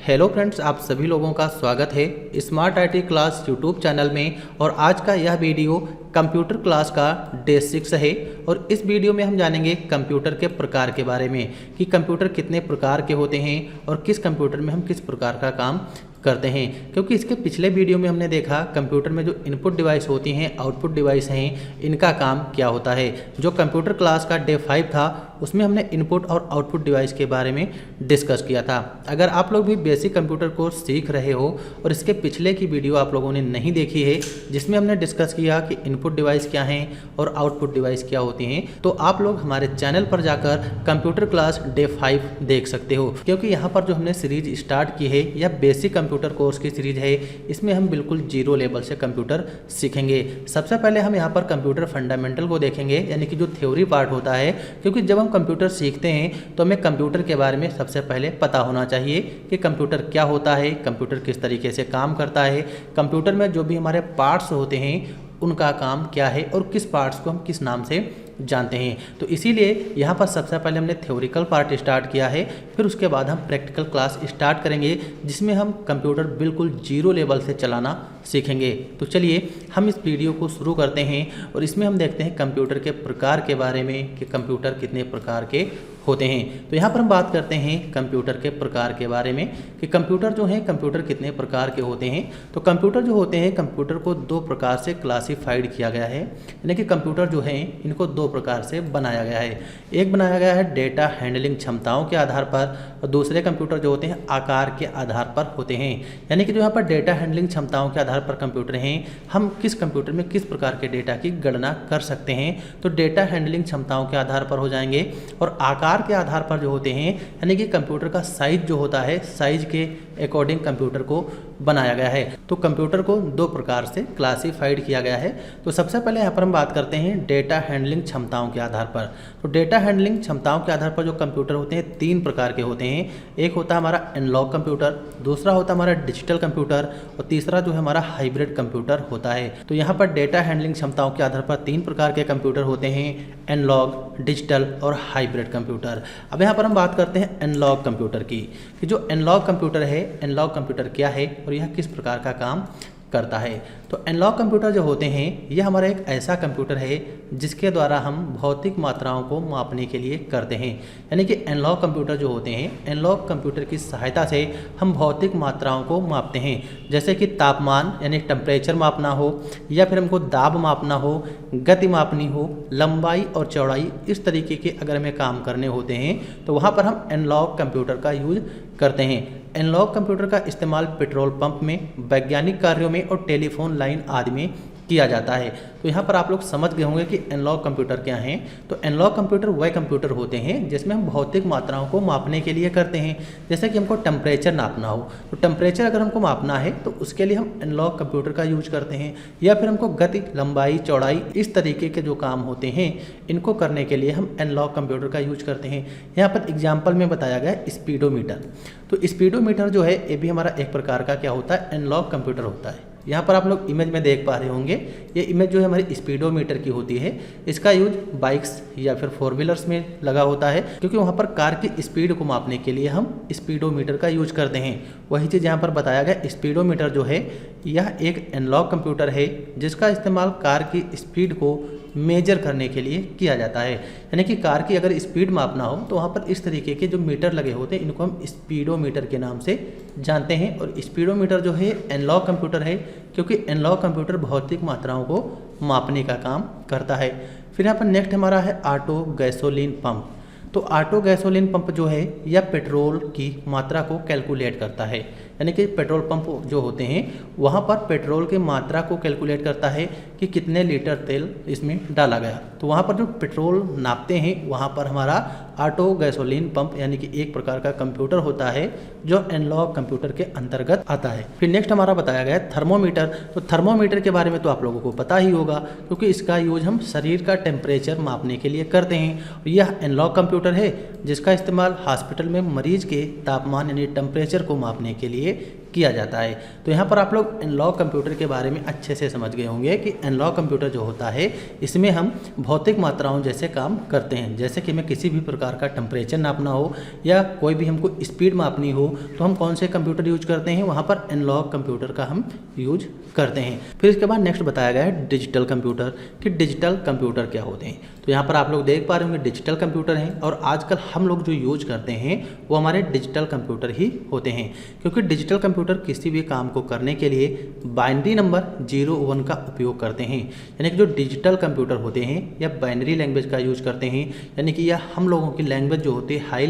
Hello friends, आप सभी लोगों का स्वागत है smart IT class YouTube channel में। और आज का यह वीडियो कंप्यूटर क्लास का डे 6 है। और इस वीडियो में हम जानेंगे कंप्यूटर के प्रकार के बारे में कि कंप्यूटर कितने प्रकार के होते हैं और किस कंप्यूटर में हम किस प्रकार का काम करते हैं। क्योंकि इसके पिछले वीडियो में हमने देखा कंप्यूटर में जो इनपुट डिवाइस होती हैं, आउटपुट डिवाइस हैं, इनका काम क्या होता है। जो कंप्यूटर क्लास का डे 5 था उसमें हमने इनपुट और आउटपुट डिवाइस के बारे में डिस्कस किया था। अगर आप लोग भी बेसिक कंप्यूटर कोर्स सीख रहे हो और इसके पिछले की वीडियो आप लोगों ने नहीं देखी है जिसमें हमने डिस्कस किया कि इनपुट डिवाइस क्या हैं और आउटपुट डिवाइस क्या होती हैं, तो आप लोग हमारे चैनल पर जाकर कंप्यूटर क्लास डे 5 देख सकते हो। क्योंकि यहाँ पर जो हमने सीरीज स्टार्ट की है यह बेसिक कंप्यूटर कोर्स की सीरीज है। इसमें हम बिल्कुल जीरो लेवल से कंप्यूटर सीखेंगे। सबसे पहले हम यहाँ पर कंप्यूटर फंडामेंटल को देखेंगे, यानी कि जो थ्योरी पार्ट होता है। क्योंकि जब हम कंप्यूटर सीखते हैं तो हमें कंप्यूटर के बारे में सबसे पहले पता होना चाहिए कि कंप्यूटर क्या होता है, कंप्यूटर किस तरीके से काम करता है, कंप्यूटर में जो भी हमारे पार्ट्स होते हैं उनका काम क्या है और किस पार्ट्स को हम किस नाम से जानते हैं। तो इसीलिए यहाँ पर सबसे पहले हमने थ्योरिकल पार्ट स्टार्ट किया है, फिर उसके बाद हम प्रैक्टिकल क्लास स्टार्ट करेंगे जिसमें हम कंप्यूटर बिल्कुल जीरो लेवल से चलाना सीखेंगे। तो चलिए हम इस वीडियो को शुरू करते हैं और इसमें हम देखते हैं कंप्यूटर के प्रकार के बारे में कि कंप्यूटर कितने प्रकार के होते हैं। तो यहाँ पर हम बात करते हैं कंप्यूटर के प्रकार के बारे में कि कंप्यूटर जो है कंप्यूटर कितने प्रकार के होते हैं। तो कंप्यूटर जो होते हैं, कंप्यूटर को दो प्रकार से क्लासिफाइड किया गया है, यानी कि कंप्यूटर जो है इनको दो प्रकार से बनाया गया है। एक बनाया गया है डेटा हैंडलिंग क्षमताओं के आधार पर और दूसरे कंप्यूटर जो होते हैं आकार के आधार पर होते हैं। यानी कि जो यहाँ पर डेटा हैंडलिंग क्षमताओं के आधार पर कंप्यूटर हैं, हम किस कंप्यूटर में किस प्रकार के डेटा की गणना कर सकते हैं, तो डेटा हैंडलिंग क्षमताओं के आधार पर हो जाएंगे। और आकार के आधार पर जो होते हैं, यानी कि कंप्यूटर का साइज जो होता है, साइज के अकॉर्डिंग कंप्यूटर को बनाया गया है। तो कंप्यूटर को दो प्रकार से क्लासिफाइड किया गया है। तो सबसे पहले यहाँ पर हम बात करते हैं डेटा हैंडलिंग क्षमताओं के आधार पर। तो डेटा हैंडलिंग क्षमताओं के आधार पर जो कंप्यूटर होते हैं तीन प्रकार के होते हैं। एक होता है हमारा एनालॉग कंप्यूटर, दूसरा होता है हमारा डिजिटल कंप्यूटर और तीसरा जो है हमारा हाइब्रिड कंप्यूटर होता है। तो यहाँ पर डेटा हैंडलिंग क्षमताओं के आधार पर तीन प्रकार के कंप्यूटर होते हैं, एनालॉग, डिजिटल और हाइब्रिड कंप्यूटर। अब यहाँ पर हम बात करते हैं एनालॉग कंप्यूटर की कि जो एनालॉग कंप्यूटर है, एनालॉग कंप्यूटर क्या है और यह किस प्रकार का काम करता है। तो एनालॉग कंप्यूटर जो होते हैं यह हमारा एक ऐसा कंप्यूटर है जिसके द्वारा हम भौतिक मात्राओं को मापने के लिए करते हैं। यानी कि एनालॉग कंप्यूटर जो होते हैं, एनालॉग कंप्यूटर की सहायता से हम भौतिक मात्राओं को मापते हैं। जैसे कि तापमान यानी टेम्परेचर मापना हो, या फिर हमको दाब मापना हो, गति मापनी हो, लंबाई और चौड़ाई, इस तरीके के अगर हमें काम करने होते हैं तो वहाँ पर हम एनालॉग कंप्यूटर का यूज करते हैं। एनालॉग कंप्यूटर का इस्तेमाल पेट्रोल पंप में, वैज्ञानिक कार्यों में और टेलीफोन लाइन आदि में किया जाता है। तो यहाँ पर आप लोग समझ गए होंगे कि एनालॉग कंप्यूटर क्या हैं। तो एनालॉग कंप्यूटर वह कंप्यूटर होते हैं जिसमें हम भौतिक मात्राओं को मापने के लिए करते हैं। जैसे कि हमको टेम्परेचर नापना हो, तो टेम्परेचर अगर हमको मापना है तो उसके लिए हम एनालॉग कंप्यूटर का यूज करते हैं। या फिर हमको गति, लंबाई, चौड़ाई, इस तरीके के जो काम होते हैं इनको करने के लिए हम एनालॉग कंप्यूटर का यूज करते हैं। यहाँ पर एग्जाम्पल में बताया गया स्पीडोमीटर। तो स्पीडोमीटर जो है ये भी हमारा एक प्रकार का क्या होता है, एनालॉग कंप्यूटर होता है। यहाँ पर आप लोग इमेज में देख पा रहे होंगे, ये इमेज जो है हमारी स्पीडोमीटर की होती है। इसका यूज बाइक्स या फिर फोर व्हीलर्स में लगा होता है, क्योंकि वहाँ पर कार की स्पीड को मापने के लिए हम स्पीडोमीटर का यूज करते हैं। वही चीज़ यहाँ पर बताया गया, स्पीडोमीटर जो है यह एक एनालॉग कंप्यूटर है जिसका इस्तेमाल कार की स्पीड को मेजर करने के लिए किया जाता है। यानी कि कार की अगर स्पीड मापना हो तो वहाँ पर इस तरीके के जो मीटर लगे होते हैं इनको हम स्पीडोमीटर के नाम से जानते हैं। और स्पीडोमीटर जो है एनालॉग कंप्यूटर है क्योंकि एनालॉग कंप्यूटर भौतिक मात्राओं को मापने का काम करता है। फिर यहाँ पर नेक्स्ट हमारा है ऑटो गैसोलीन पंप। तो ऑटो गैसोलीन पंप जो है यह पेट्रोल की मात्रा को कैलकुलेट करता है। यानी कि पेट्रोल पंप जो होते हैं वहाँ पर पेट्रोल की मात्रा को कैलकुलेट करता है कि कितने लीटर तेल इसमें डाला गया। तो वहाँ पर जो पेट्रोल नापते हैं वहाँ पर हमारा ऑटो गैसोलीन पंप यानी कि एक प्रकार का कंप्यूटर होता है जो एनालॉग कंप्यूटर के अंतर्गत आता है। फिर नेक्स्ट हमारा बताया गया है थर्मोमीटर। तो थर्मोमीटर के बारे में तो आप लोगों को पता ही होगा क्योंकि इसका यूज हम शरीर का टेम्परेचर मापने के लिए करते हैं। यह एनालॉग कंप्यूटर है जिसका इस्तेमाल हॉस्पिटल में मरीज के तापमान यानी टेम्परेचर को मापने के लिए किया जाता है। तो यहाँ पर आप लोग एनालॉग कंप्यूटर के बारे में अच्छे से समझ गए होंगे कि एनालॉग कंप्यूटर जो होता है इसमें हम भौतिक मात्राओं जैसे काम करते हैं। जैसे कि हमें किसी भी प्रकार का टेम्परेचर नापना हो या कोई भी हमको स्पीड मापनी हो तो हम कौन से कंप्यूटर यूज करते हैं, वहाँ पर एनालॉग कंप्यूटर का हम यूज करते हैं। फिर इसके बाद नेक्स्ट बताया गया है डिजिटल कंप्यूटर, कि डिजिटल कंप्यूटर क्या होते हैं। तो यहाँ पर आप लोग देख पा रहे होंगे डिजिटल कंप्यूटर हैं और आजकल हम लोग जो यूज करते हैं वो हमारे डिजिटल कंप्यूटर ही होते हैं, क्योंकि डिजिटल कंप्यूटर किसी भी काम को करने के लिए बाइनरी नंबर 0-1 का उपयोग करते हैं। यानी कि जो डिजिटल कंप्यूटर होते हैं या बाइनरी लैंग्वेज का यूज करते हैं, यानी कि यह हम लोगों की लैंग्वेज जो होती है हाई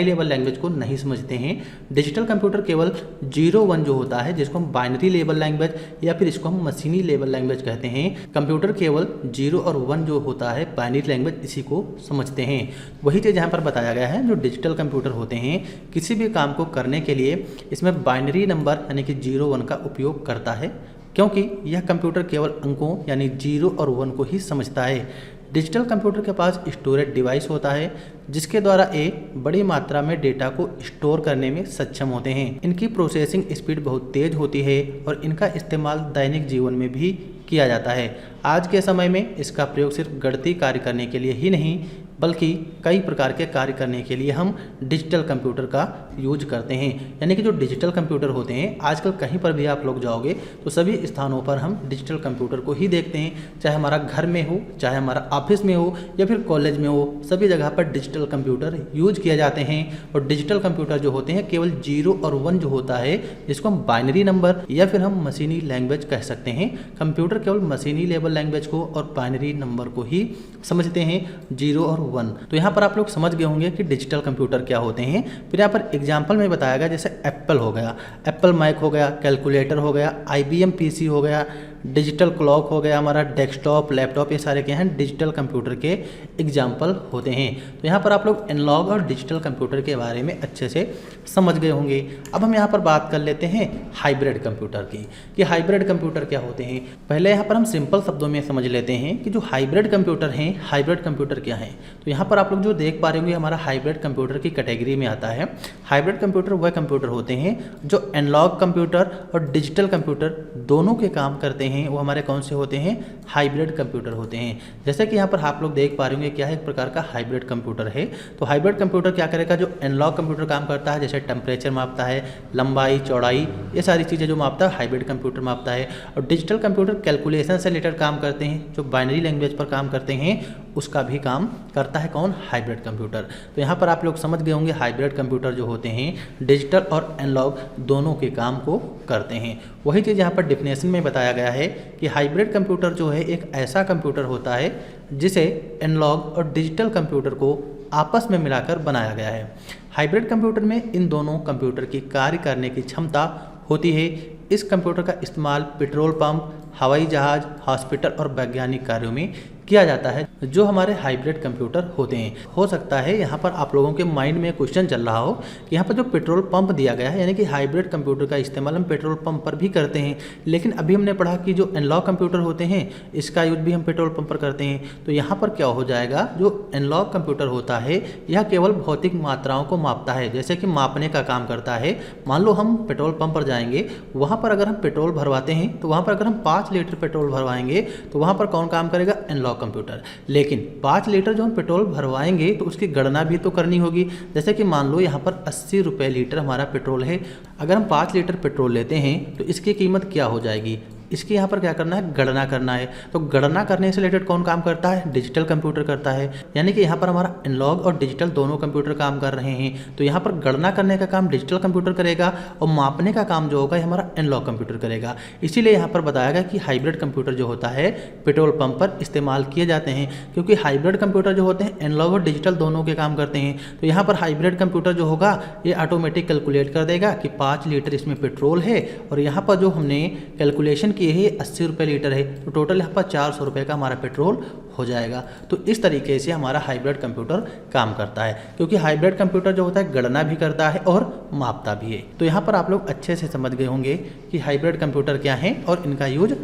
लेवल लैंग्वेज को नहीं समझते हैं। डिजिटल कंप्यूटर केवल 0-1 जो होता है, जिसको हम बाइनरी लेवल लैंग्वेज या फिर इसको हम मशीनी लेवल लैंग्वेज कहते हैं। कंप्यूटर केवल 0 और 1 जो होता है बाइनरी लैंग्वेज, इसी को समझते हैं। वही चीज़ यहाँ पर बताया गया है, जो डिजिटल कंप्यूटर होते हैं किसी भी काम को करने के लिए इसमें बाइनरी नंबर यानी कि 0-1 का उपयोग करता है, क्योंकि यह कंप्यूटर केवल अंकों यानी 0 और 1 को ही समझता है। डिजिटल कंप्यूटर के पास स्टोरेज डिवाइस होता है जिसके द्वारा ये बड़ी मात्रा में डेटा को स्टोर करने में सक्षम होते हैं। इनकी प्रोसेसिंग स्पीड बहुत तेज होती है और इनका इस्तेमाल दैनिक जीवन में भी किया जाता है। आज के समय में इसका प्रयोग सिर्फ गणितीय कार्य करने के लिए ही नहीं बल्कि कई प्रकार के कार्य करने के लिए हम डिजिटल कंप्यूटर का यूज करते हैं। यानी कि जो डिजिटल कंप्यूटर होते हैं आजकल कहीं पर भी आप लोग जाओगे तो सभी स्थानों पर हम डिजिटल कंप्यूटर को ही देखते हैं, चाहे हमारा घर में हो, चाहे हमारा ऑफिस में हो या फिर कॉलेज में हो, सभी जगह पर डिजिटल कंप्यूटर यूज किए जाते हैं। और डिजिटल कंप्यूटर जो होते हैं केवल 0 और 1 जो होता है, जिसको हम बाइनरी नंबर या फिर हम मशीनी लैंग्वेज कह सकते हैं। कंप्यूटर केवल मशीनी लेवल लैंग्वेज को और बाइनरी नंबर को ही समझते हैं, 0 और 1। तो यहाँ पर आप लोग समझ गए होंगे कि डिजिटल कंप्यूटर क्या होते हैं। फिर यहाँ पर एग्जाम्पल में बताया गया, जैसे एप्पल हो गया, एप्पल मैक हो गया, कैलकुलेटर हो गया, IBM PC हो गया, डिजिटल क्लॉक हो गया, हमारा डेस्कटॉप, लैपटॉप, ये सारे क्या हैं डिजिटल कंप्यूटर के एग्जाम्पल होते हैं। तो यहाँ पर आप लोग एनालॉग और डिजिटल कंप्यूटर के बारे में अच्छे से समझ गए होंगे। अब हम यहाँ पर बात कर लेते हैं हाइब्रिड कंप्यूटर की, कि हाइब्रिड कंप्यूटर क्या होते हैं। पहले यहाँ पर हम सिंपल शब्दों में समझ लेते हैं कि जो हाइब्रिड कंप्यूटर हैं, हाइब्रिड कंप्यूटर क्या है। तो यहाँ पर आप लोग जो देख पा रहे होंगे हमारा हाइब्रिड कंप्यूटर की कैटेगरी में आता है। हाइब्रिड कंप्यूटर वह कंप्यूटर होते हैं जो एनालॉग कंप्यूटर और डिजिटल कंप्यूटर दोनों के काम करते हैं, वो हमारे कौन से होते हैं, हाइब्रिड कंप्यूटर होते हैं। जैसे कि यहाँ पर आप लोग देख पा रहे होंगे क्या है, एक प्रकार का हाइब्रिड कंप्यूटर है। तो हाइब्रिड कंप्यूटर क्या करेगा, जो एनालॉग कंप्यूटर काम करता है, जैसे टेम्परेचर मापता है, लंबाई, चौड़ाई, ये सारी चीज़ें जो मापता है हाइब्रिड कंप्यूटर मापता है। और डिजिटल कंप्यूटर कैलकुलेशन से रिलेटेड काम करते हैं, जो बाइनरी लैंग्वेज पर काम करते हैं उसका भी काम करता है कौन, हाइब्रिड कंप्यूटर। तो यहाँ पर आप लोग समझ गए होंगे हाइब्रिड कंप्यूटर जो होते हैं डिजिटल और एनालॉग दोनों के काम को करते हैं। वही चीज़ यहाँ पर डिफिनेशन में बताया गया है कि हाइब्रिड कंप्यूटर जो है एक ऐसा कंप्यूटर होता है जिसे एनालॉग और डिजिटल कंप्यूटर को आपस में मिलाकर बनाया गया है। हाइब्रिड कंप्यूटर में इन दोनों कंप्यूटर की कार्य करने की क्षमता होती है। इस कंप्यूटर का इस्तेमाल पेट्रोल पंप, हवाई जहाज, हॉस्पिटल और वैज्ञानिक कार्यों में किया जाता है, जो हमारे हाइब्रिड कंप्यूटर होते हैं। हो सकता है यहाँ पर आप लोगों के माइंड में क्वेश्चन चल रहा हो कि यहाँ पर जो पेट्रोल पंप दिया गया है, यानी कि हाइब्रिड कंप्यूटर का इस्तेमाल हम पेट्रोल पंप पर भी करते हैं, लेकिन अभी हमने पढ़ा कि जो एनालॉग कंप्यूटर होते हैं इसका यूज भी हम पेट्रोल पंप पर करते हैं। तो यहाँ पर क्या हो जाएगा, जो एनालॉग कंप्यूटर होता है यह केवल भौतिक मात्राओं को मापता है, जैसे कि मापने का काम करता है। मान लो हम पेट्रोल पंप पर जाएंगे, वहाँ पर अगर हम पेट्रोल भरवाते हैं तो वहाँ पर अगर हम 5 लीटर पेट्रोल भरवाएंगे तो वहाँ पर कौन काम करेगा, एनालॉग कंप्यूटर। लेकिन 5 लीटर जो हम पेट्रोल भरवाएंगे तो उसकी गणना भी तो करनी होगी। जैसे कि मान लो यहाँ पर 80 रुपये लीटर हमारा पेट्रोल है, अगर हम 5 लीटर पेट्रोल लेते हैं तो इसकी कीमत क्या हो जाएगी, इसकी यहाँ पर क्या करना है, गणना करना है। तो गणना करने से रिलेटेड कौन काम करता है, डिजिटल कंप्यूटर करता है। यानी कि यहाँ पर हमारा एनालॉग और डिजिटल दोनों कंप्यूटर काम कर रहे हैं। तो यहाँ पर गणना करने का काम डिजिटल कंप्यूटर करेगा और मापने का काम जो होगा हमारा एनालॉग कंप्यूटर करेगा। इसीलिए यहाँ पर बताया गया कि हाइब्रिड कंप्यूटर जो होता है पेट्रोल पंप पर इस्तेमाल किए जाते हैं, क्योंकि हाइब्रिड कंप्यूटर जो होते हैं एनालॉग और डिजिटल दोनों के काम करते हैं। तो यहाँ पर हाइब्रिड कंप्यूटर जो होगा ये ऑटोमेटिक कैलकुलेट कर देगा कि 5 लीटर इसमें पेट्रोल है और यहाँ पर जो हमने कैलकुलेशन की है 80 रुपये लीटर है, तो टोटल यहाँ पर 400 रुपये का हमारा पेट्रोल हो जाएगा। तो इस तरीके से हमारा हाइब्रिड कंप्यूटर काम करता है, क्योंकि हाइब्रिड कंप्यूटर जो होता है गणना भी करता है और मापता भी है। तो यहाँ पर आप लोग अच्छे से समझ गए होंगे कि हाइब्रिड कंप्यूटर क्या है और इनका यूज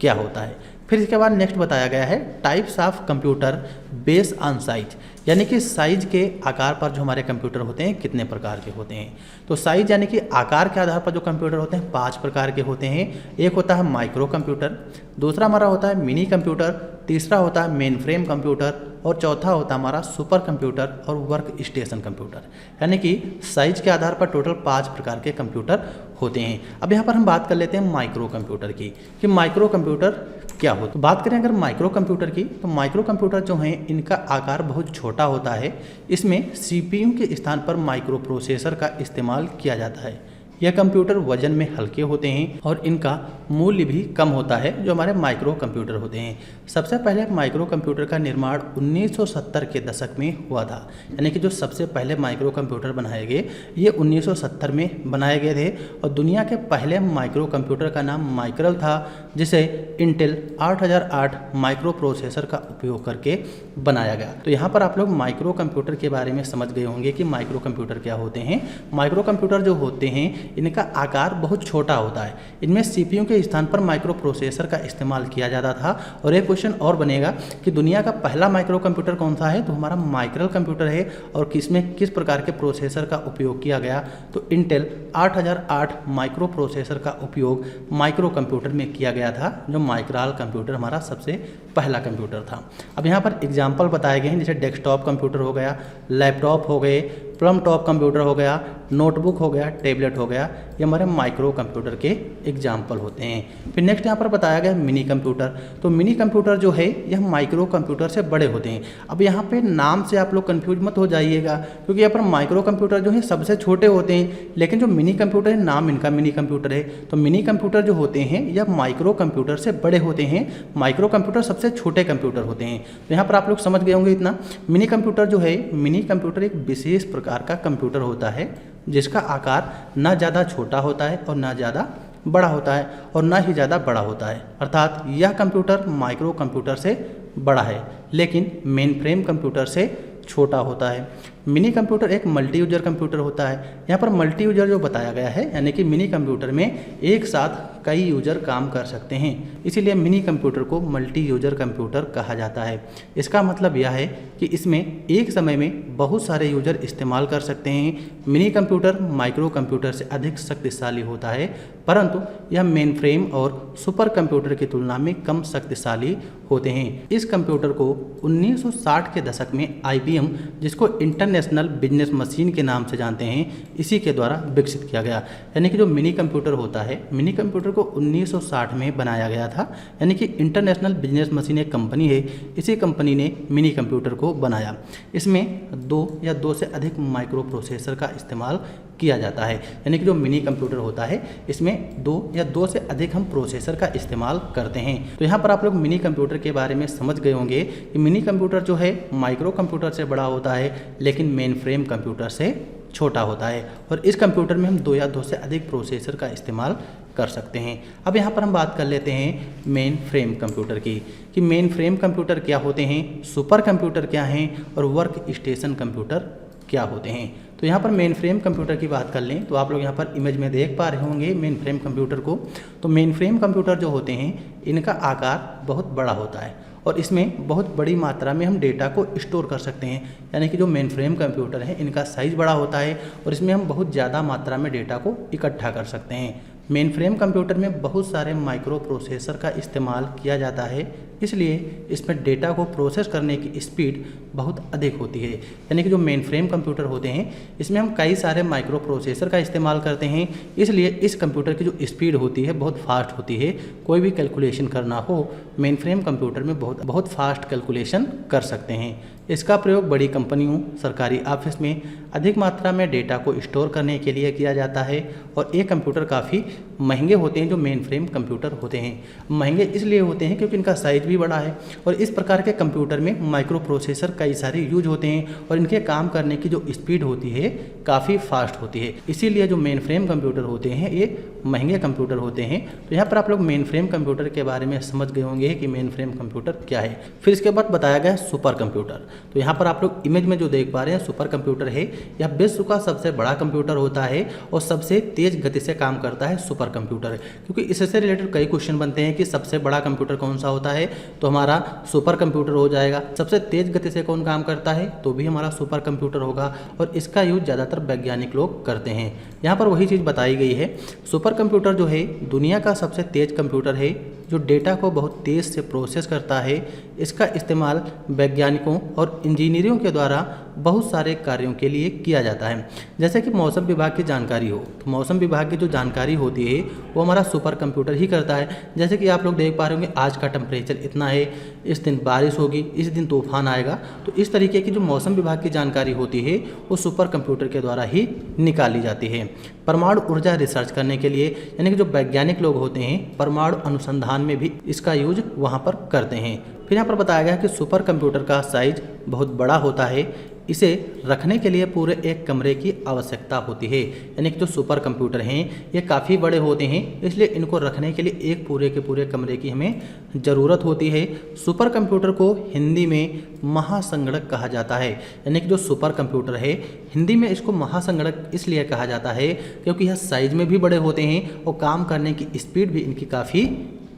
क्या होता है। फिर इसके बाद नेक्स्ट बताया गया है types of computer based on size, यानी कि साइज के आकार पर जो हमारे कंप्यूटर होते हैं कितने प्रकार के होते हैं। तो साइज यानी कि आकार के आधार पर जो कंप्यूटर होते हैं 5 प्रकार के होते हैं। एक होता है माइक्रो कंप्यूटर, दूसरा हमारा होता है मिनी कंप्यूटर, तीसरा होता है मेन फ्रेम कंप्यूटर और चौथा होता है हमारा सुपर कंप्यूटर और वर्क स्टेशन कंप्यूटर। यानी कि साइज के आधार पर टोटल 5 प्रकार के कंप्यूटर होते हैं। अब यहाँ पर हम बात कर लेते हैं माइक्रो कंप्यूटर की कि माइक्रो कंप्यूटर क्या होता है। तो बात करें अगर माइक्रो कंप्यूटर की, तो माइक्रो कंप्यूटर जो हैं इनका आकार बहुत छोटा होता है। इसमें सीपीयू के स्थान पर माइक्रो प्रोसेसर का इस्तेमाल किया जाता है। यह कंप्यूटर वजन में हल्के होते हैं और इनका मूल्य भी कम होता है जो हमारे माइक्रो कंप्यूटर होते हैं। सबसे पहले माइक्रो कंप्यूटर का निर्माण 1970 के दशक में हुआ था, यानी कि जो सबसे पहले माइक्रो कंप्यूटर बनाए गए ये 1970 में बनाए गए थे। और दुनिया के पहले माइक्रो कंप्यूटर का नाम माइक्रल था, जिसे इंटेल 8008 माइक्रो प्रोसेसर का उपयोग करके बनाया गया। तो यहाँ पर आप लोग माइक्रो कंप्यूटर के बारे में समझ गए होंगे कि माइक्रो कंप्यूटर क्या होते हैं। माइक्रो कंप्यूटर जो होते हैं इनका आकार बहुत छोटा होता है। इनमें सीपीयू के स्थान पर माइक्रो प्रोसेसर का इस्तेमाल किया जाता था। और एक क्वेश्चन और बनेगा कि दुनिया का पहला माइक्रो कंप्यूटर कौन सा है, तो हमारा माइक्रल कंप्यूटर है। और किसमें किस प्रकार के प्रोसेसर का उपयोग किया गया, तो इंटेल 8008 माइक्रो प्रोसेसर का उपयोग माइक्रो कंप्यूटर में किया गया था, जो माइक्रल कंप्यूटर हमारा सबसे पहला कंप्यूटर था। अब यहाँ पर एग्जाम्पल बताए गए हैं, जैसे डेस्कटॉप कंप्यूटर हो गया, लैपटॉप हो गए, प्लम टॉप कंप्यूटर हो गया, नोटबुक हो गया, टैबलेट हो गया, ये हमारे माइक्रो कंप्यूटर के एग्जाम्पल होते हैं। फिर नेक्स्ट यहाँ पर बताया गया मिनी कंप्यूटर। तो मिनी कंप्यूटर जो है यह माइक्रो कंप्यूटर से बड़े होते हैं। अब यहाँ पे नाम से आप लोग कंफ्यूज मत हो जाइएगा, क्योंकि यहाँ पर माइक्रो कंप्यूटर जो है सबसे छोटे होते हैं, लेकिन जो मिनी कंप्यूटर है नाम इनका मिनी कंप्यूटर है। तो मिनी कंप्यूटर जो होते हैं यह माइक्रो कंप्यूटर से बड़े होते हैं। माइक्रो कंप्यूटर सबसे छोटे कंप्यूटर होते हैं। तो यहाँ पर आप लोग समझ गए होंगे इतना। मिनी कंप्यूटर जो है, मिनी कंप्यूटर एक विशेष प्रकार का कंप्यूटर होता है जिसका आकार ना ज़्यादा छोटा होता है और ना ज़्यादा बड़ा होता है और ना ही ज़्यादा बड़ा होता है। अर्थात यह कंप्यूटर माइक्रो कंप्यूटर से बड़ा है लेकिन मेन फ्रेम कंप्यूटर से छोटा होता है। मिनी कंप्यूटर एक मल्टी यूजर कंप्यूटर होता है। यहाँ पर मल्टी यूजर जो बताया गया है, यानी कि मिनी कंप्यूटर में एक साथ कई यूजर काम कर सकते हैं, इसीलिए मिनी कंप्यूटर को मल्टी यूजर कंप्यूटर कहा जाता है। इसका मतलब यह है कि इसमें एक समय में बहुत सारे यूजर इस्तेमाल कर सकते हैं। मिनी कंप्यूटर माइक्रो कंप्यूटर से अधिक शक्तिशाली होता है, परंतु यह मेन फ्रेम और सुपर कंप्यूटर की तुलना में कम शक्तिशाली होते हैं। इस कंप्यूटर को 1960 के दशक में IBM, जिसको इंटरनेशनल बिजनेस मशीन के नाम से जानते हैं, इसी के द्वारा विकसित किया गया। यानी कि जो मिनी कंप्यूटर होता है, मिनी कंप्यूटर को 1960 में बनाया गया था। यानी कि इंटरनेशनल बिजनेस मशीन एक कंपनी है, इसी कंपनी ने मिनी कंप्यूटर को बनाया। इसमें 2 या 2 से अधिक माइक्रो प्रोसेसर का इस्तेमाल किया जाता है। यानी कि जो मिनी कंप्यूटर होता है इसमें 2 या 2 से अधिक हम प्रोसेसर का इस्तेमाल करते हैं। तो यहाँ पर आप लोग मिनी कंप्यूटर के बारे में समझ गए होंगे कि मिनी कंप्यूटर जो है माइक्रो कंप्यूटर से बड़ा होता है लेकिन मेन फ्रेम कंप्यूटर से छोटा होता है। और इस कंप्यूटर में हम 2 या 2 से अधिक प्रोसेसर का इस्तेमाल कर सकते हैं। अब यहाँ पर हम बात कर लेते हैं मेन फ्रेम कंप्यूटर की कि मेन फ्रेम कंप्यूटर क्या होते हैं, सुपर कंप्यूटर क्या हैं और वर्क स्टेशन कंप्यूटर क्या होते हैं। तो यहाँ पर मेन फ्रेम कंप्यूटर की बात कर लें तो आप लोग यहाँ पर इमेज में देख पा रहे होंगे मेन फ्रेम कंप्यूटर को। तो मेन फ्रेम कंप्यूटर जो होते हैं इनका आकार बहुत बड़ा होता है और इसमें बहुत बड़ी मात्रा में हम डेटा को स्टोर कर सकते हैं। यानी कि जो मेन फ्रेम कंप्यूटर है इनका साइज़ बड़ा होता है और इसमें हम बहुत ज़्यादा मात्रा में डेटा को इकट्ठा कर सकते हैं। मेन फ्रेम कंप्यूटर में बहुत सारे माइक्रो प्रोसेसर का इस्तेमाल किया जाता है, इसलिए इसमें डेटा को प्रोसेस करने की स्पीड बहुत अधिक होती है। यानी कि जो मेन फ्रेम कंप्यूटर होते हैं इसमें हम कई सारे माइक्रो प्रोसेसर का इस्तेमाल करते हैं, इसलिए इस कंप्यूटर की जो स्पीड होती है बहुत फास्ट होती है। कोई भी कैलकुलेशन करना हो मेन फ्रेम कंप्यूटर में बहुत फास्ट कैलकुलेशन कर सकते हैं। इसका प्रयोग बड़ी कंपनियों, सरकारी ऑफिस में अधिक मात्रा में डेटा को स्टोर करने के लिए किया जाता है। और ये कंप्यूटर काफ़ी महंगे होते हैं। जो मेन फ्रेम कंप्यूटर होते हैं महंगे इसलिए होते हैं क्योंकि इनका साइज़ भी बड़ा है और इस प्रकार के कंप्यूटर में माइक्रो प्रोसेसर कई सारे यूज होते हैं और इनके काम करने की जो स्पीड होती है काफ़ी फास्ट होती है। इसीलिए जो मेन फ्रेम कंप्यूटर होते हैं ये महंगे कंप्यूटर होते हैं। तो यहाँ पर आप लोग मेन फ्रेम कंप्यूटर के बारे में समझ गए होंगे होंगे कि मेन फ्रेम कंप्यूटर क्या है। फिर इसके बाद बताया गया है सुपर कंप्यूटर। तो यहाँ पर आप लोग इमेज में जो देख पा रहे हैं सुपर कंप्यूटर है, यह विश्व का सबसे बड़ा कंप्यूटर होता है और सबसे तेज गति से काम करता है सुपर कंप्यूटर। क्योंकि इससे रिलेटेड कई क्वेश्चन बनते हैं कि सबसे बड़ा कंप्यूटर कौन सा होता है, तो हमारा सुपर कंप्यूटर हो जाएगा। सबसे तेज गति से कौन काम करता है, तो भी हमारा सुपर कंप्यूटर होगा और इसका यूज ज़्यादातर वैज्ञानिक लोग करते हैं। यहाँ पर वही चीज़ बताई गई है, सुपर कंप्यूटर जो है दुनिया का सबसे तेज कंप्यूटर है जो डेटा को बहुत तेज़ से प्रोसेस करता है। इसका इस्तेमाल वैज्ञानिकों और इंजीनियरों के द्वारा बहुत सारे कार्यों के लिए किया जाता है। जैसे कि मौसम विभाग की जानकारी हो, तो मौसम विभाग की जो जानकारी होती है वो हमारा सुपर कंप्यूटर ही करता है। जैसे कि आप लोग देख पा रहे होंगे आज का टेम्परेचर इतना है, इस दिन बारिश होगी, इस दिन तूफान आएगा। तो इस तरीके की जो मौसम विभाग की जानकारी होती है वो सुपर कंप्यूटर के द्वारा ही निकाली जाती है। परमाणु ऊर्जा रिसर्च करने के लिए, यानी कि जो वैज्ञानिक लोग होते हैं परमाणु अनुसंधान में भी इसका यूज वहाँ पर करते हैं। फिर यहाँ पर बताया गया कि सुपर कंप्यूटर का साइज बहुत बड़ा होता है, इसे रखने के लिए पूरे एक कमरे की आवश्यकता होती है। यानी कि जो सुपर कंप्यूटर हैं ये काफ़ी बड़े होते हैं, इसलिए इनको रखने के लिए एक पूरे के पूरे कमरे की हमें ज़रूरत होती है। सुपर कंप्यूटर को हिंदी में महासंगणक कहा जाता है। यानी कि जो सुपर कंप्यूटर है हिंदी में इसको महासंगणक इसलिए कहा जाता है क्योंकि यह साइज में भी बड़े होते हैं और काम करने की स्पीड भी इनकी काफ़ी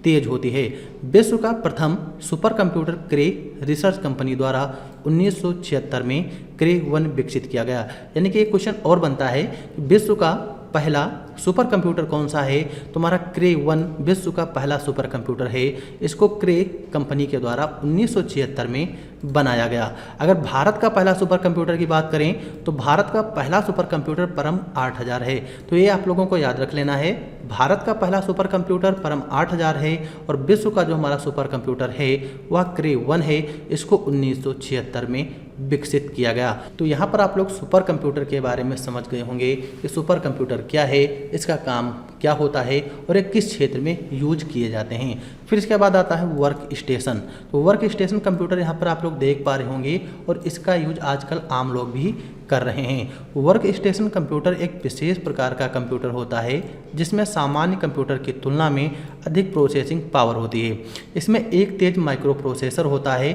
तेज होती है। विश्व का प्रथम सुपर कंप्यूटर क्रे रिसर्च कंपनी द्वारा 1976 में क्रे 1 विकसित किया गया। यानी कि एक क्वेश्चन और बनता है कि विश्व का पहला सुपर कंप्यूटर कौन सा है, तो हमारा क्रे 1 विश्व का पहला सुपर कंप्यूटर है। इसको क्रे कंपनी के द्वारा 1976 में बनाया गया। अगर भारत का पहला सुपर कंप्यूटर की बात करें तो भारत का पहला सुपर कंप्यूटर परम 8000 है। तो ये आप लोगों को याद रख लेना है, भारत का पहला सुपर कंप्यूटर परम 8000 है और विश्व का जो हमारा सुपर कंप्यूटर है वह क्रे 1 है। इसको 1976 में विकसित किया गया। तो यहाँ पर आप लोग सुपर कंप्यूटर के बारे में समझ गए होंगे कि सुपर कंप्यूटर क्या है, इसका काम क्या होता है और ये किस क्षेत्र में यूज किए जाते हैं। फिर इसके बाद आता है वर्क स्टेशन। तो वर्क स्टेशन कंप्यूटर यहाँ पर आप लोग देख पा रहे होंगे और इसका यूज आजकल आम लोग भी कर रहे हैं। वर्क स्टेशन कंप्यूटर एक विशेष प्रकार का कंप्यूटर होता है जिसमें सामान्य कंप्यूटर की तुलना में अधिक प्रोसेसिंग पावर होती है। इसमें एक तेज माइक्रो प्रोसेसर होता है,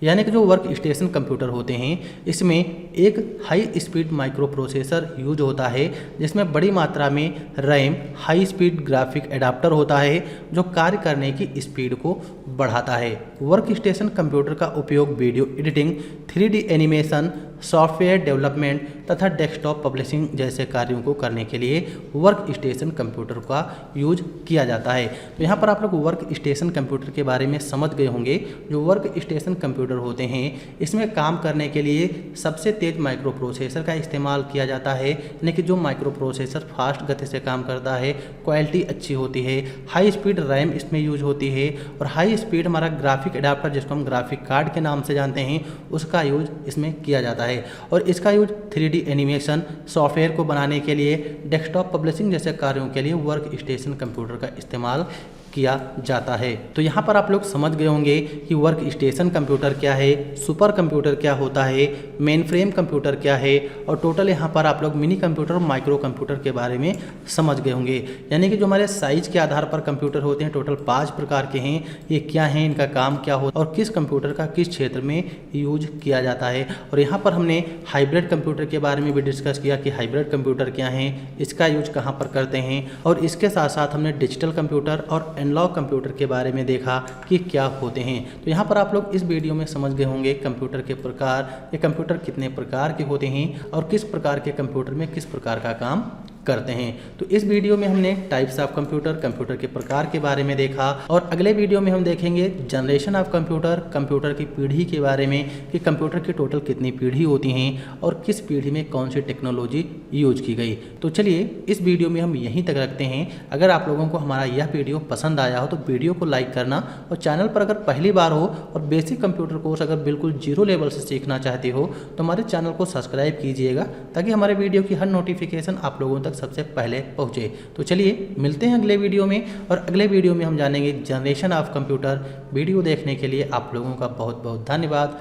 यानी कि जो वर्क स्टेशन कंप्यूटर होते हैं इसमें एक high speed microprocessor use होता है जिसमें बड़ी मात्रा में RAM, high speed graphic adapter होता है जो कार्य करने की स्पीड को बढ़ाता है। वर्क स्टेशन कंप्यूटर का उपयोग video editing, 3D animation, software development तथा डेस्कटॉप पब्लिशिंग जैसे कार्यों को करने के लिए वर्क स्टेशन कंप्यूटर का यूज किया जाता है। तो यहाँ पर आप लोग वर्क स्टेशन कंप्यूटर के बारे में समझ गए होंगे। जो वर्क स्टेशन कंप्यूटर होते हैं इसमें काम करने के लिए सबसे तेज माइक्रो प्रोसेसर का इस्तेमाल किया जाता है, यानी कि जो माइक्रो प्रोसेसर फास्ट गति से काम करता है, क्वालिटी अच्छी होती है, हाई स्पीड रैम इसमें यूज होती है और हाई स्पीड हमारा ग्राफिक एडाप्टर जिसको हम ग्राफिक कार्ड के नाम से जानते हैं उसका यूज इसमें किया जाता है। और इसका यूज 3D एनिमेशन, सॉफ्टवेयर को बनाने के लिए, डेस्कटॉप पब्लिशिंग जैसे कार्यों के लिए वर्क स्टेशन कंप्यूटर का इस्तेमाल किया जाता है। तो यहाँ पर आप लोग समझ गए होंगे कि वर्क स्टेशन कंप्यूटर क्या है, सुपर कंप्यूटर क्या होता है, मेन फ्रेम कंप्यूटर क्या है और टोटल यहाँ पर आप लोग मिनी कंप्यूटर और माइक्रो कंप्यूटर के बारे में समझ गए होंगे। यानी कि जो हमारे साइज के आधार पर कंप्यूटर होते हैं टोटल 5 प्रकार के हैं। ये क्या हैं, इनका काम क्या होता है और किस कंप्यूटर का किस क्षेत्र में यूज किया जाता है। और यहाँ पर हमने हाइब्रिड कंप्यूटर के बारे में भी डिस्कस किया कि हाइब्रिड कंप्यूटर क्या है, इसका यूज कहाँ पर करते हैं और इसके साथ साथ हमने डिजिटल कंप्यूटर और एनालॉग कंप्यूटर के बारे में देखा कि क्या होते हैं। तो यहाँ पर आप लोग इस वीडियो में समझ गए होंगे कंप्यूटर के प्रकार, ये कंप्यूटर कितने प्रकार के होते हैं और किस प्रकार के कंप्यूटर में किस प्रकार का काम करते हैं। तो इस वीडियो में हमने टाइप्स ऑफ कंप्यूटर, कंप्यूटर के प्रकार के बारे में देखा और अगले वीडियो में हम देखेंगे जनरेशन ऑफ कंप्यूटर, कंप्यूटर की पीढ़ी के बारे में कि कंप्यूटर की टोटल कितनी पीढ़ी होती हैं और किस पीढ़ी में कौन सी टेक्नोलॉजी यूज की गई। तो चलिए इस वीडियो में हम यहीं तक रखते हैं। अगर आप लोगों को हमारा यह वीडियो पसंद आया हो तो वीडियो को लाइक करना और चैनल पर अगर पहली बार हो और बेसिक कंप्यूटर कोर्स अगर बिल्कुल जीरो लेवल से सीखना चाहते हो तो हमारे चैनल को सब्सक्राइब कीजिएगा ताकि हमारे वीडियो की हर नोटिफिकेशन आप लोगों तक सबसे पहले पहुंचे। तो चलिए मिलते हैं अगले वीडियो में और अगले वीडियो में हम जानेंगे जनरेशन ऑफ कंप्यूटर। वीडियो देखने के लिए आप लोगों का बहुत बहुत धन्यवाद।